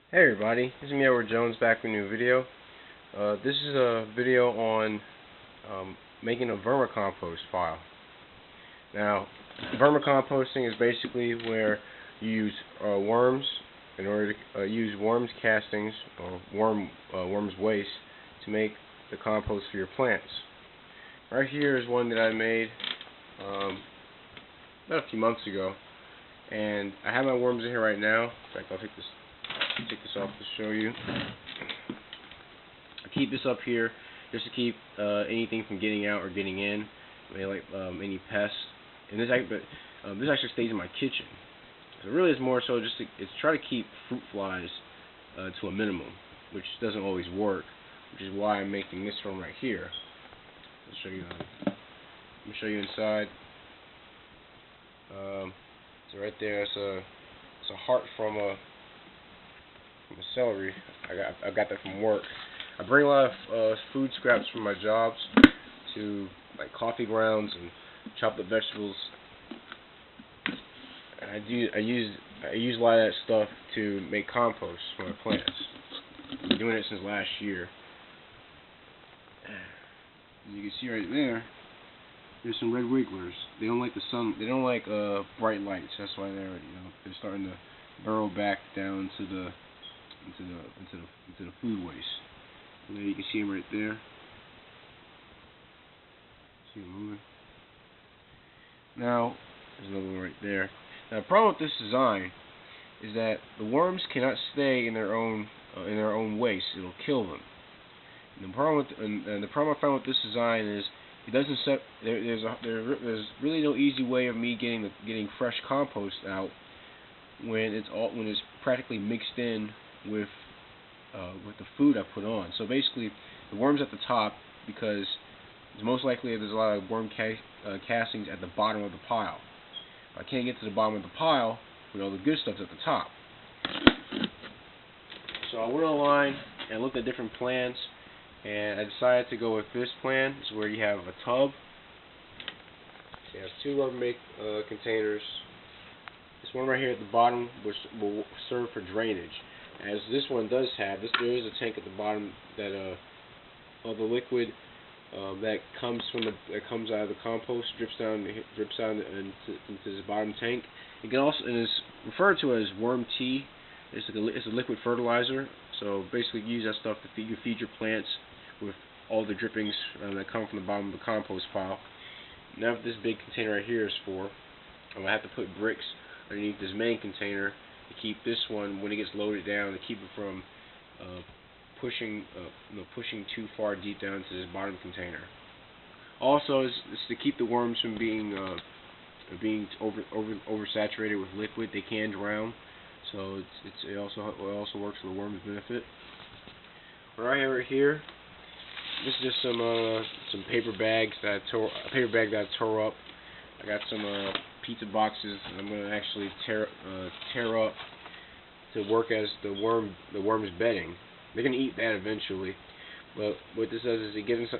Hey everybody, this is me, Edward Jones, back with a new video. This is a video on making a vermicompost pile. Now, vermicomposting is basically where you use worms in order to use worms castings or worms waste to make the compost for your plants. Right here is one that I made about a few months ago, and I have my worms in here right now. In fact, I'll take this off to show you. I keep this up here just to keep anything from getting out or getting in, like any pests. And this actually stays in my kitchen. So really, it's more so just to try to keep fruit flies to a minimum, which doesn't always work. Which is why I'm making this one right here. I'll show you. Let me show you inside. So right there, it's a heart from a celery. I got that from work. I bring a lot of food scraps from my jobs to like coffee grounds and chopped up vegetables. And I use a lot of that stuff to make compost for my plants. I've been doing it since last year. As you can see right there's some red wigglers. They don't like the sun. They don't like bright lights. That's why they're starting to burrow back down into the food waste. And there you can see them right there. See them moving. Now there's another one right there. Now the problem with this design is that the worms cannot stay in their own waste. It'll kill them. And the problem I found with this design is it doesn't set. There's really no easy way of me getting fresh compost out when it's practically mixed in with the food I put on. So basically, the worms at the top, because it's most likely there's a lot of worm castings at the bottom of the pile. I can't get to the bottom of the pile with all the good stuff at the top. So I went online and looked at different plans, and I decided to go with this plan. It's where you have a tub. So you have two Rubbermaid containers. This one right here at the bottom will serve for drainage, as this one does have. There is a tank at the bottom that all the liquid that comes out of the compost drips down into this bottom tank. It can also, and it's referred to as worm tea. It's a liquid fertilizer. So basically, you use that stuff to feed your plants with all the drippings that come from the bottom of the compost pile. Now, what this big container right here is for, I'm gonna have to put bricks underneath this main container to keep this one, when it gets loaded down, to keep it from pushing too far deep down into this bottom container. Also, it's to keep the worms from being oversaturated with liquid. They can drown, so it also works for the worms' benefit. Right here, this is just some paper bags that I tore up. I got some pizza boxes that I'm going to actually tear up to work as the worm's bedding. They're going to eat that eventually, but what this does is it gives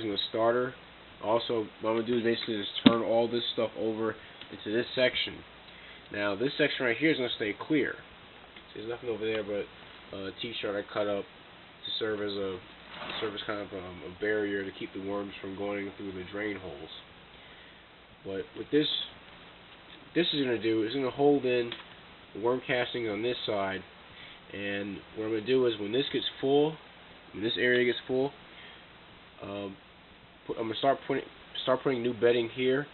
them a starter. Also, what I'm going to do is basically just turn all this stuff over into this section. Now, this section right here is going to stay clear. So there's nothing over there but a t-shirt I cut up to serve as kind of a barrier to keep the worms from going through the drain holes. But what this is going to do is going to hold in the worm castings on this side, and what I'm going to do is when this area gets full, I'm going to start putting new bedding here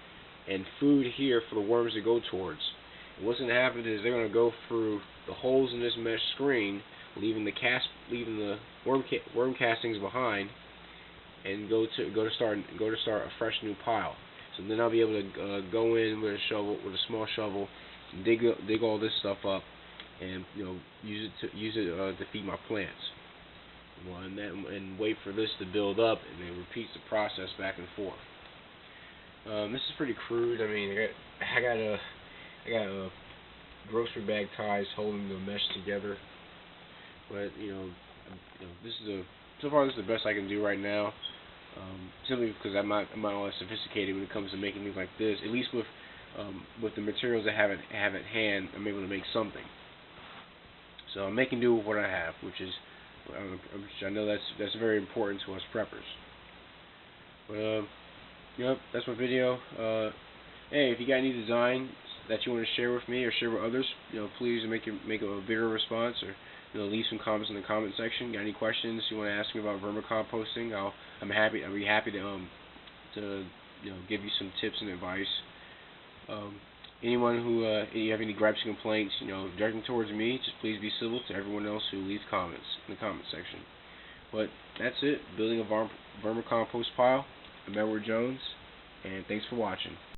and food here for the worms to go towards. And what's going to happen is they're going to go through the holes in this mesh screen, leaving the worm castings behind, and go to start a fresh new pile. So then I'll be able to go in with a small shovel, and dig all this stuff up, and use it to feed my plants. Well, and wait for this to build up, and then repeats the process back and forth. This is pretty crude. I mean, I got a grocery bag ties holding the mesh together, but so far this is the best I can do right now. Simply because I'm not all that sophisticated when it comes to making things like this. At least with the materials I have at hand, I'm able to make something. So I'm making do with what I have, which I know that's very important to us preppers. But yep, that's my video. Hey, if you got any designs that you want to share with me or share with others, please make a bigger response, or leave some comments in the comment section. Got any questions you want to ask me about vermicomposting? I'll be happy to give you some tips and advice. Anyone who you have any gripes and complaints, direct them towards me. Just please be civil to everyone else who leaves comments in the comment section. But that's it. Building a vermicompost pile. I'm Edward Jones, and thanks for watching.